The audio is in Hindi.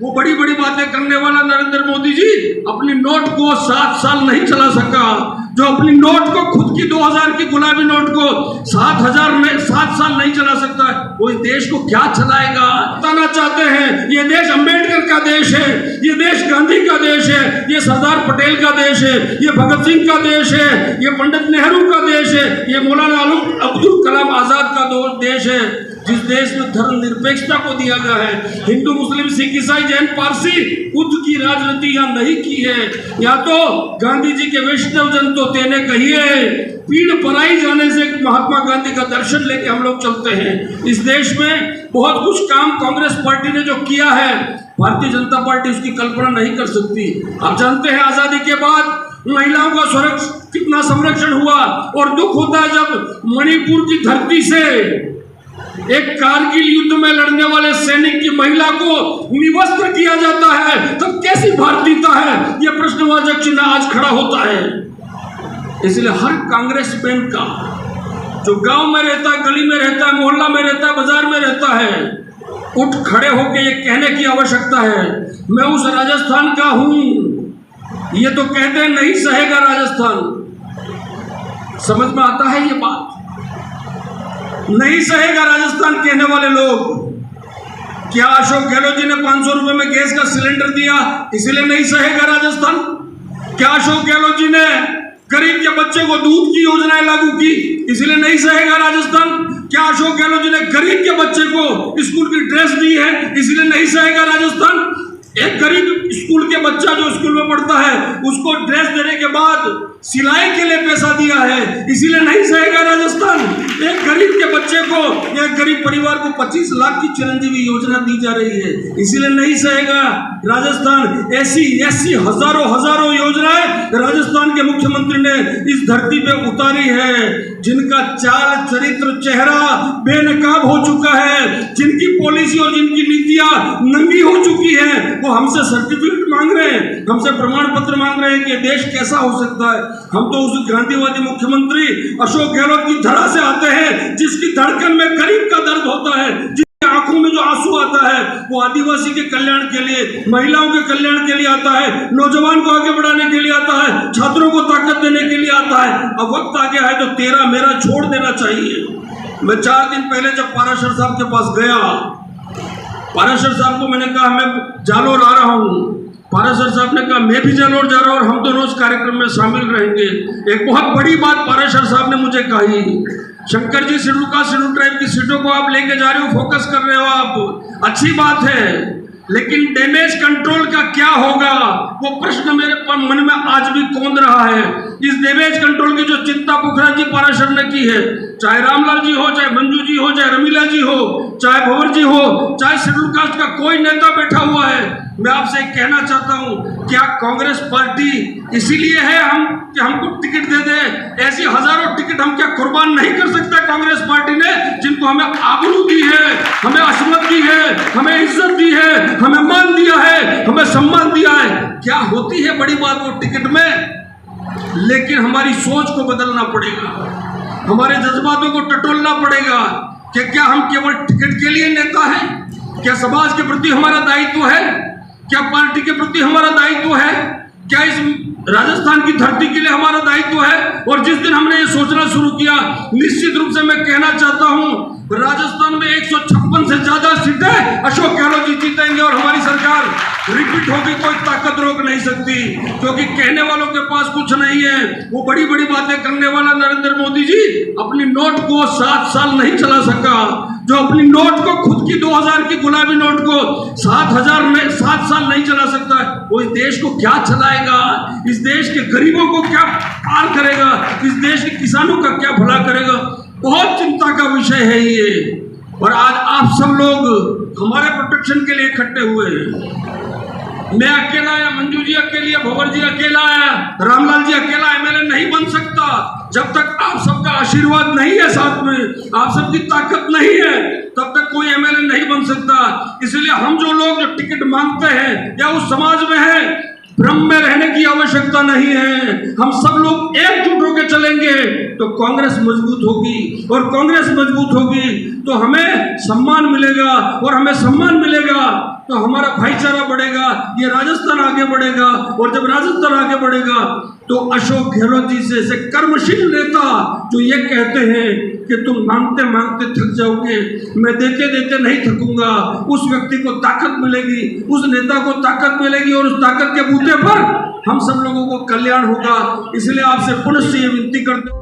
वो बड़ी बड़ी बातें करने वाला नरेंद्र मोदी जी अपनी नोट को 7 साल नहीं चला सका। जो अपनी नोट को, खुद की 2000 की गुलाबी नोट को 7 साल नहीं चला सकता है, वो इस देश को क्या चलाएगा? बताना चाहते हैं ये देश अंबेडकर का देश है, ये देश गांधी का देश है, ये सरदार पटेल का देश है, ये भगत सिंह का देश है, ये पंडित नेहरू का देश है, ये मौलाना अब्दुल कलाम आजाद का देश है, जिस देश में धर्मनिरपेक्षता को दिया गया है। हिंदू, मुस्लिम, सिख, ईसाई, जैन, पारसी खुद की राजनीति यहाँ नहीं की है। या तो गांधी जी के वैष्णव जन तो तेने कहिए, पीड़ पराई जाने से महात्मा गांधी का दर्शन लेके हम लोग चलते हैं। इस देश में बहुत कुछ काम कांग्रेस पार्टी ने जो किया है, भारतीय जनता पार्टी उसकी कल्पना नहीं कर सकती। आप जानते हैं आजादी के बाद महिलाओं का कितना संरक्षण हुआ, और दुख होता है जब मणिपुर की धरती से एक कारगिल युद्ध में लड़ने वाले सैनिक की महिला को निवस्त्र किया जाता है, तब कैसी भारतीयता है? यह प्रश्नवाचक चिन्ह आज खड़ा होता है। इसलिए हर कांग्रेस मैन का जो गांव में रहता है, गली में रहता है, मोहल्ला में रहता है, बाजार में रहता है, उठ खड़े होकर ये कहने की आवश्यकता है, मैं उस राजस्थान का हूं। ये तो कहते हैं नहीं सहेगा राजस्थान। समझ में आता है ये बात? नहीं सहेगा राजस्थान कहने वाले लोग। क्या अशोक गहलोत जी ने 500 रुपए में गैस का सिलेंडर दिया इसलिए नहीं सहेगा राजस्थान? क्या अशोक गहलोत जी ने गरीब के बच्चे को दूध की योजनाएं लागू की इसलिए नहीं सहेगा राजस्थान? क्या अशोक गहलोत जी ने गरीब के बच्चे को स्कूल की ड्रेस दी है इसलिए नहीं सहेगा राजस्थान? एक गरीब स्कूल के बच्चा जो स्कूल में पढ़ता है उसको ड्रेस देने के बाद सिलाई के लिए पैसा दिया है इसीलिए नहीं सहेगा राजस्थान? एक गरीब के बच्चे को, एक गरीब परिवार को 25 लाख की चिरंजीवी योजना दी जा रही है इसीलिए नहीं सहेगा राजस्थान? ऐसी हजारों योजनाएं राजस्थान के मुख्यमंत्री ने इस धरती पे उतारी है, जिनका चाल चरित्र चेहरा बेनकाब हो चुका है, जिनकी पॉलिसी और जिनकी नीतियां नंगी हो चुकी है। वो हमसे सर्टिफिकेट मांग रहे हैं, हमसे प्रमाण पत्र मांग रहे हैं कि देश कैसा हो सकता है। हम तो उस गांधीवादी मुख्यमंत्री अशोक गहलोत की धड़ा से आते हैं, जिसकी धड़कन में गरीब का दर्द होता है, जिसकी आंखों में जो आंसू आता है वो आदिवासी के कल्याण के लिए, महिलाओं के कल्याण के लिए आता है, नौजवान को आगे बढ़ाने के लिए आता है, छात्रों को ताकत देने के लिए आता है। अब वक्त आ गया है तो तेरा मेरा छोड़ देना चाहिए। मैं 4 दिन पहले जब पाराशर साहब के पास गया, पाराशर साहब को मैंने कहा मैं जालोर आ रहा हूं। पाराशर साहब ने कहा मैं भी जालोर जा रहा हूं और हम दोनों इस कार्यक्रम में शामिल रहेंगे। एक बहुत बड़ी बात पाराशर साहब ने मुझे कही, शंकर जी शेड्यूल ट्राइब की सीटों को आप लेके जा रहे हो, फोकस कर रहे हो आप, अच्छी बात है, लेकिन डैमेज कंट्रोल का क्या होगा? वो प्रश्न मेरे मन में आज भी कौंध रहा है। इस डैमेज कंट्रोल की जो चिंता पुखराज जी पाराशर ने की है, चाहे रामलाल जी हो, चाहे मंजू जी हो, चाहे रमीला जी हो, चाहे भंवर जी हो, चाहे शेड्यूल कास्ट का कोई नेता बैठा हुआ है, मैं आपसे कहना चाहता हूं, क्या कांग्रेस पार्टी इसीलिए है कि हमको टिकट दे दे? ऐसी हजारों टिकट हम क्या कुर्बान नहीं कर सकते कांग्रेस पार्टी ने, जिनको हमें आबरू दी है, हमें असमत दी है, हमें इज्जत दी है, हमें मान दिया है, हमें सम्मान दिया है? क्या होती है बड़ी बात वो टिकट में? लेकिन हमारी सोच को बदलना पड़ेगा, हमारे जज्बातों को टटोलना पड़ेगा कि क्या हम केवल टिकट के लिए नेता हैं? क्या समाज के प्रति हमारा दायित्व है? क्या पार्टी के प्रति हमारा दायित्व है? क्या इस राजस्थान की धरती के लिए हमारा दायित्व है? और जिस दिन हमने ये सोचना शुरू किया, निश्चित रूप से मैं कहना चाहता हूं, राजस्थान में 156 से ज्यादा सीटें अशोक गहलोत जी जीतेंगे और हमारी सरकार रिपीट होगी, कोई ताकत रोक नहीं सकती, क्योंकि कहने वालों के पास कुछ नहीं है। वो बड़ी बड़ी बातें करने वाला नरेंद्र मोदी जी अपनी नोट को 7 साल नहीं चला सका। जो अपनी नोट को, खुद की 2000 की गुलाबी नोट को 7 साल नहीं चला सकता है, वो इस देश को क्या चलाएगा? इस देश के गरीबों को क्या पार करेगा? इस देश के किसानों का क्या भला करेगा? बहुत चिंता का विषय है ये। और आज आप सब लोग हमारे प्रोटेक्शन के लिए इकट्ठे हुए हैं। मैं अकेला आया, मंजू जी अकेली है, भंवर जी अकेला आया, रामलाल जी अकेला एमएलए नहीं बन सकता जब तक आप सबका आशीर्वाद नहीं है साथ में, आप सबकी ताकत नहीं है, तब तक कोई एमएलए नहीं बन सकता। इसलिए हम जो लोग जो टिकट मांगते हैं या उस समाज में है भ्रम में रहने की आवश्यकता नहीं है। हम सब लोग एकजुट होकर चलेंगे तो कांग्रेस मजबूत होगी, और कांग्रेस मजबूत होगी तो हमें सम्मान मिलेगा, और हमें सम्मान मिलेगा तो हमारा भाईचारा बढ़ेगा, ये राजस्थान आगे बढ़ेगा। और जब राजस्थान आगे बढ़ेगा तो अशोक गहलोत जी से कर्मशील नेता जो ये कहते हैं कि तुम मांगते मांगते थक जाओगे, मैं देते देते नहीं थकूंगा, उस व्यक्ति को ताकत मिलेगी, उस नेता को ताकत मिलेगी, और उस ताकत के बूते पर हम सब लोगों को कल्याण होगा। इसलिए आपसे पुनः से ये विनती करते